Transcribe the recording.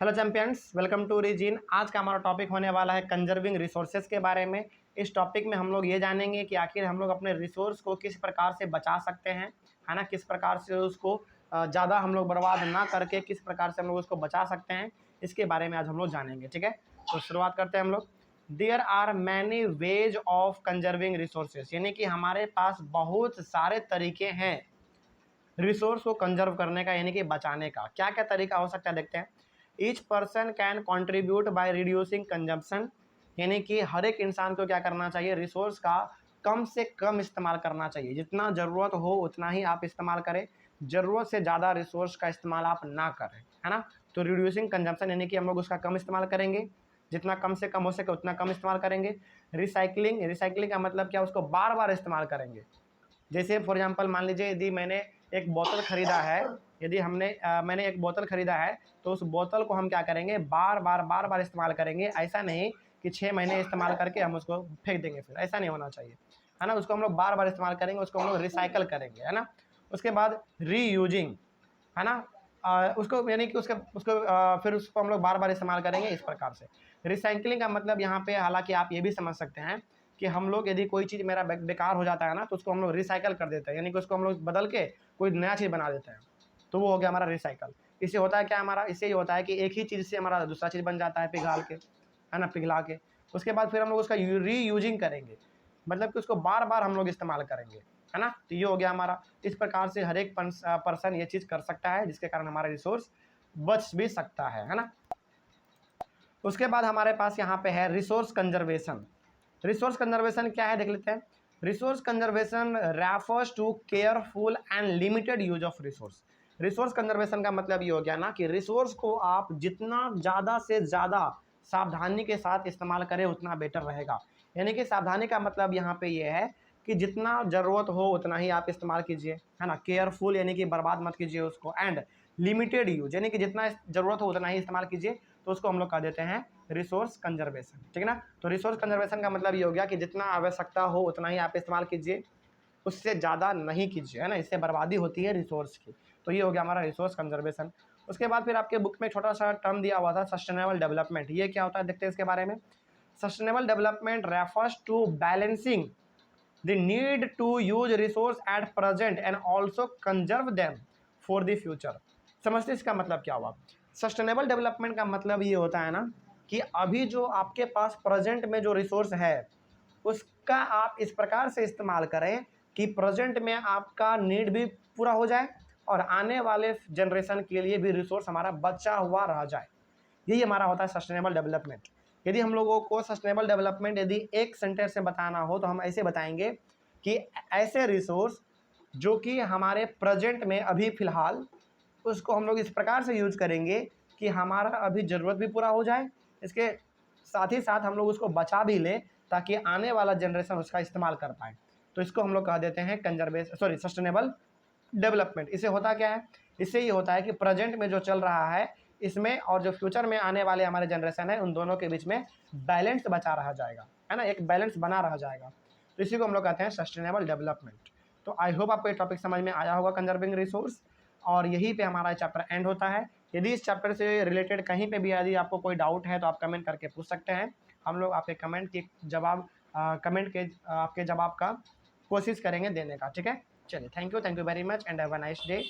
Hello champions, welcome to region. आज का हमारा टॉपिक होने वाला है कंजर्विंग रिसोर्सेज के बारे में। इस टॉपिक में हम लोग ये जानेंगे कि आखिर हम लोग अपने रिसोर्स को किस प्रकार से बचा सकते हैं, है ना। किस प्रकार से उसको ज़्यादा हम लोग बर्बाद ना करके किस प्रकार से हम लोग उसको बचा सकते हैं, इसके बारे में आज हम लोग जानेंगे। ठीक है, तो शुरुआत करते हैं हम लोग। There are many ways of conserving resources, यानी कि हमारे पास बहुत सारे तरीके हैं रिसोर्स को कंजर्व करने का, यानी कि बचाने का। क्या क्या तरीका हो सकता है देखते हैं। Each person can contribute by reducing consumption, यानी कि हर एक इंसान को क्या करना चाहिए, रिसोर्स का कम से कम इस्तेमाल करना चाहिए। जितना ज़रूरत हो उतना ही आप इस्तेमाल करें, ज़रूरत से ज़्यादा रिसोर्स का इस्तेमाल आप ना करें, है ना। तो रिड्यूसिंग कंजम्पशन यानी कि हम लोग उसका कम इस्तेमाल करेंगे, जितना कम से कम हो सके उतना कम इस्तेमाल करेंगे। रिसाइकलिंग, रिसाइकलिंग का मतलब क्या, उसको बार बार इस्तेमाल करेंगे। जैसे फॉर एग्जांपल मान लीजिए यदि मैंने एक बोतल खरीदा है, यदि मैंने एक बोतल खरीदा है, तो उस बोतल को हम क्या करेंगे, बार बार इस्तेमाल करेंगे। ऐसा नहीं कि 6 महीने इस्तेमाल करके हम उसको फेंक देंगे, फिर ऐसा नहीं होना चाहिए, है ना। उसको हम लोग बार बार इस्तेमाल करेंगे, उसको हम लोग रिसाइकल करेंगे, है ना। उसके बाद रीयूजिंग, है ना। उसको यानी कि फिर उसको हम लोग बार बार इस्तेमाल करेंगे, इस प्रकार से। रिसाइकलिंग का मतलब यहाँ पे हालांकि आप ये भी समझ सकते हैं कि हम लोग यदि कोई चीज़ मेरा बेकार हो जाता है ना, तो उसको हम लोग रिसाइकल कर देते हैं, यानी कि उसको हम लोग बदल के कोई नया चीज़ बना देते हैं। तो वो हो गया हमारा रिसाइकल। इससे होता है क्या, हमारा इससे ये होता है कि एक ही चीज़ से हमारा दूसरा चीज़ बन जाता है पिघाल के, है ना, पिघला के। उसके बाद फिर हम लोग उसका रीयूजिंग करेंगे, मतलब कि उसको बार बार हम लोग इस्तेमाल करेंगे, है ना। तो ये हो गया हमारा। इस प्रकार से हर एक पर्सन ये चीज़ कर सकता है, जिसके कारण हमारा रिसोर्स बच भी सकता है ना। उसके बाद हमारे पास यहाँ पे है रिसोर्स कंजर्वेशन। रिसोर्स कंजर्वेशन क्या है देख लेते हैं। Resource conservation refers to careful and limited use of resource. Resource conservation का मतलब ये हो गया ना कि रिसोर्स को आप जितना ज़्यादा से ज़्यादा सावधानी के साथ इस्तेमाल करें उतना बेटर रहेगा। यानी कि सावधानी का मतलब यहाँ पे ये है कि जितना ज़रूरत हो उतना ही आप इस्तेमाल कीजिए, है ना। केयरफुल यानी कि बर्बाद मत कीजिए उसको, एंड लिमिटेड यूज यानी कि जितना ज़रूरत हो उतना ही इस्तेमाल कीजिए। तो उसको हम लोग कह देते हैं रिसोर्स कंजर्वेशन, ठीक है ना। तो रिसोर्स कंजर्वेशन का मतलब ये हो गया कि जितना आवश्यकता हो उतना ही आप इस्तेमाल कीजिए, उससे ज़्यादा नहीं कीजिए, है ना। इससे बर्बादी होती है रिसोर्स की। तो ये हो गया हमारा रिसोर्स कंजर्वेशन। उसके बाद फिर आपके बुक में छोटा सा टर्म दिया हुआ था सस्टेनेबल डेवलपमेंट। ये क्या होता है देखते हैं इसके बारे में। Sustainable development refers to balancing the need to use resource at present and also conserve them for the future. समझते इसका मतलब क्या हुआ। सस्टेनेबल डेवलपमेंट का मतलब ये होता है ना कि अभी जो आपके पास प्रेजेंट में जो रिसोर्स है उसका आप इस प्रकार से इस्तेमाल करें कि प्रेजेंट में आपका नीड भी पूरा हो जाए और आने वाले जनरेशन के लिए भी रिसोर्स हमारा बचा हुआ रह जाए। यही हमारा होता है सस्टेनेबल डेवलपमेंट। यदि हम लोगों को सस्टेनेबल डेवलपमेंट यदि एक सेंटेंस में बताना हो तो हम ऐसे बताएंगे कि ऐसे रिसोर्स जो कि हमारे प्रेजेंट में अभी फ़िलहाल उसको हम लोग इस प्रकार से यूज करेंगे कि हमारा अभी ज़रूरत भी पूरा हो जाए, इसके साथ ही साथ हम लोग उसको बचा भी लें ताकि आने वाला जनरेशन उसका इस्तेमाल कर पाए। तो इसको हम लोग कह देते हैं सस्टेनेबल डेवलपमेंट। इससे होता क्या है, इससे ये होता है कि प्रेजेंट में जो चल रहा है इसमें और जो फ्यूचर में आने वाले हमारे जनरेशन है उन दोनों के बीच में बैलेंस बचा रहा जाएगा, है ना, एक बैलेंस बना रहा जाएगा। तो इसी को हम लोग कहते हैं सस्टेनेबल डेवलपमेंट। तो आई होप आपको ये टॉपिक समझ में आया होगा, कंजर्विंग रिसोर्स। और यहीं पे हमारा चैप्टर एंड होता है। यदि इस चैप्टर से रिलेटेड कहीं पे भी यदि आपको कोई डाउट है तो आप कमेंट करके पूछ सकते हैं। हम लोग आपके कमेंट के आपके जवाब का कोशिश करेंगे देने का, ठीक है। चलिए, thank you very much and have a nice day.